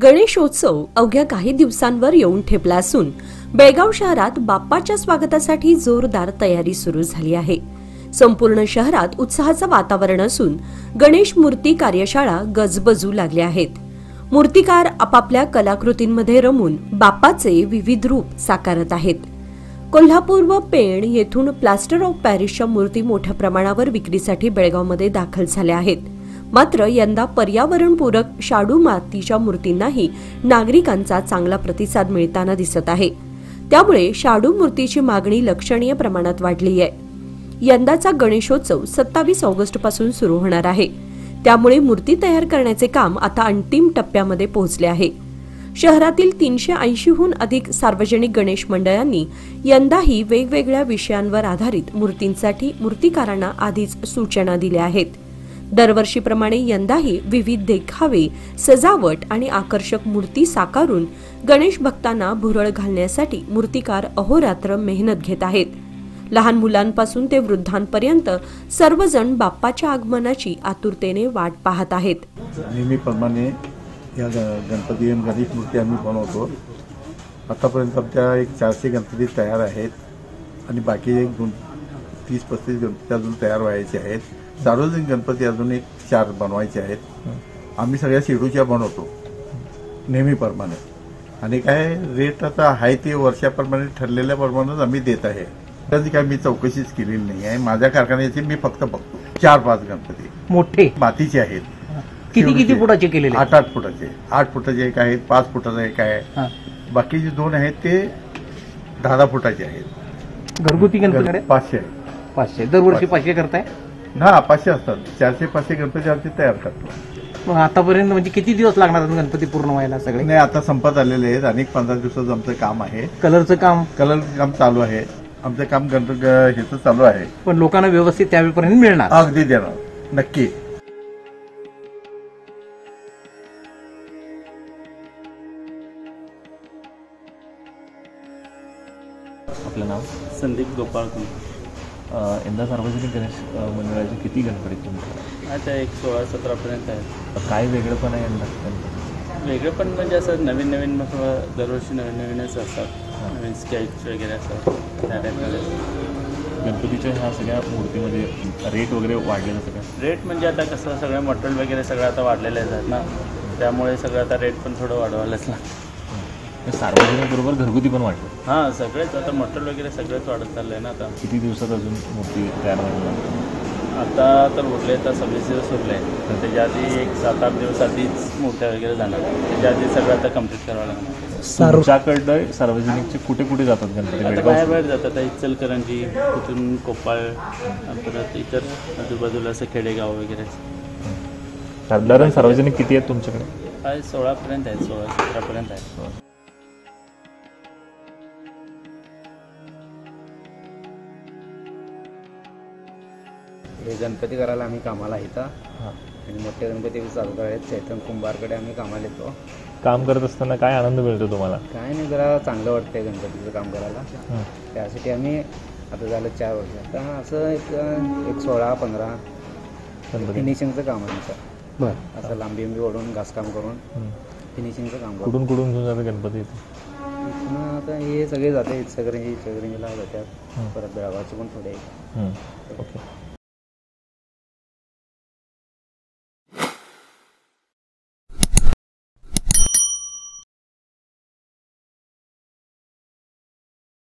गणेशोत्सव अवघ्या काही दिवसांवर येऊन ठेपला असून बेळगाव शहरात बाप्पाच्या स्वागतासाठी जोरदार तयारी सुरू झाली आहे। संपूर्ण शहरात उत्साहाचं वातावरण असून गणेश मूर्ती कार्यशाळा गजबजू लागल्या आहेत। मूर्तिकार आपापल्या कलाकृतींमध्ये रमून बाप्पाचे विविध रूप साकारत आहेत। कोल्हापूर व पेण येथून प्लास्टर ऑफ पॅरिसच्या मूर्ती मोठ्या प्रमाणावर विक्रीसाठी बेळगावमध्ये दाखल झाल्या आहेत। मात्र यंदा पर्यावरणपूरक शाडू मातीच्या मूर्तींनाही नागरिकांचा चांगला प्रतिसाद मिळताना दिसत आहे। त्यामुळे शाडू मूर्तीची मागणी लक्षणीय प्रमाणात वाढली आहे। यंदाचा गणेशोत्सव 27 ऑगस्ट पासून सुरू होणार आहे। त्यामुळे मूर्ती तयार करण्याचे काम आता अंतिम टप्प्यामध्ये पोहोचले आहे। शहरातील 380 हून अधिक सार्वजनिक गणेश मंडळांनी यंदाही वेगवेगळ्या विषयांवर आधारित मूर्तींसाठी मूर्तिकारांना आधीच सूचना दिल्या आहेत। दरवर्षीप्रमाणे यंदाही विविध देखावे, सजावट आणि आकर्षक मूर्ती साकारून गणेश भक्तांना भुरळ घालण्यासाठी मूर्तिकार अहोरात्र मेहनत घेत आहेत। लहान मुलांपासून ते वृद्धांपर्यंत सर्वजण बाप्पाच्या आगमनाची आतुरतेने वाट पाहत आहेत। नेहमीप्रमाणे या गणपती गणेश मूर्ती आम्ही बनवतो। आतापर्यंत आमच्या 400 गणपती तयार आहेत आणि बाकी 30-35 गणपती अजून तयार व्हायचे आहेत। सार्वजनिक गणपती अजून 4 बनवायचे आहेत। आम्ही सगळ्या शेडूच्या बनवतो नेहमीप्रमाणे आणि काय रेट आता आहे ते वर्षाप्रमाणे ठरलेल्या प्रमाणात आम्ही देत आहे। त्याची काय मी चौकशीच केलेली नाही आहे। माझ्या कारखान्याचे मी फक्त बघतो। 4-5 गणपती मोठे मातीचे आहेत। किती फुटाचे केलेले? 8-8 फुटाचे, 8 फुटाचे एक आहेत, 5 फुटाचे एक आहे। बाकीचे 2 आहेत ते 10 फुटाचे आहेत। घरगुती गणपती 500 दरवर्षी 500 करताय ना? 500 असतात। 400-500 गणपती आमचे तयार करतो। मग आतापर्यंत म्हणजे किती दिवस लागणार गणपती पूर्ण व्हायला? सगळे नाही, आता संपत आलेले आहेत। अनेक 15 दिवसाचं आमचं काम आहे। कलरचं काम चालू आहे। आमचं काम ह्याचं चालू आहे। पण लोकांना व्यवस्थित त्यावेळेपर्यंत मिळणार? अगदी देणार, नक्की। आपलं नाव? संदीप गोपाळ कुंभार। यंदा सार्वजनिक गणेश मंडळाचे किती गणपती तुमचे? आता एक 16-17 पर्यंत आहे। काय वेगळं पण आहे यंदा गणपती? वेगळं पण म्हणजे असं नवीन मग दरवर्षी नवीनच असतात। नवीन स्केच वगैरे असतात त्या टाईपमध्ये। गणपतीच्या ह्या सगळ्या मूर्तीमध्ये रेट वगैरे वाढलेलं सगळं? रेट म्हणजे आता कसं सगळं मटेरियल वगैरे सगळं आता वाढलेलं आहेत ना, त्यामुळे सगळं आता रेट पण थोडं वाढवायलाच लागतं। सार्वजनिक बरोबर घरगुती पण वाढतं? हां, सगळेच आता मटेरियल वगैरे सगळंच वाढत चाललं आहे ना। आता किती दिवसात अजून मूर्ती तयार व्हायला? आता तर उरले तर 26 दिवस उरले आहेत। त्याच्या आधी एक 7-8 दिवस आधीच मूर्त्या वगैरे जाणार। त्याच्या आधी सगळं आता कम्प्लीट करावं लागणार। तुमच्याकडं सार्वजनिकचे कुठे कुठे जातात गणपती? आता बाहेर जातात। इचलकरंजी, तिथून कोपाळ, परत इतर आजूबाजूला असं खेडेगाव वगैरे। साधारण सार्वजनिक किती आहेत तुमच्याकडे? 16 पर्यंत आहेत, 16-17 पर्यंत आहेत। हे गणपती करायला आम्ही कामाला येतो आणि मोठे गणपती चालू आहेत। चैतन कुंभारकडे आम्ही कामाला येतो। काम करत असताना काय आनंद मिळतो तुम्हाला? काय नाही, जरा चांगलं वाटतंय गणपतीचं काम करायला। त्यासाठी आम्ही आता झालं 4 वर्ष आता असं एक 16-15 फिनिशिंगचं काम आहे आमचं। बरं, असं लांबी ओढून घासकाम करून फिनिशिंगचं काम करतो। कुठून घेऊन जातं गणपती? आता हे सगळे जाते इचलकरंजीला जातात, परत बेळगावचे पण थोडे। ओके।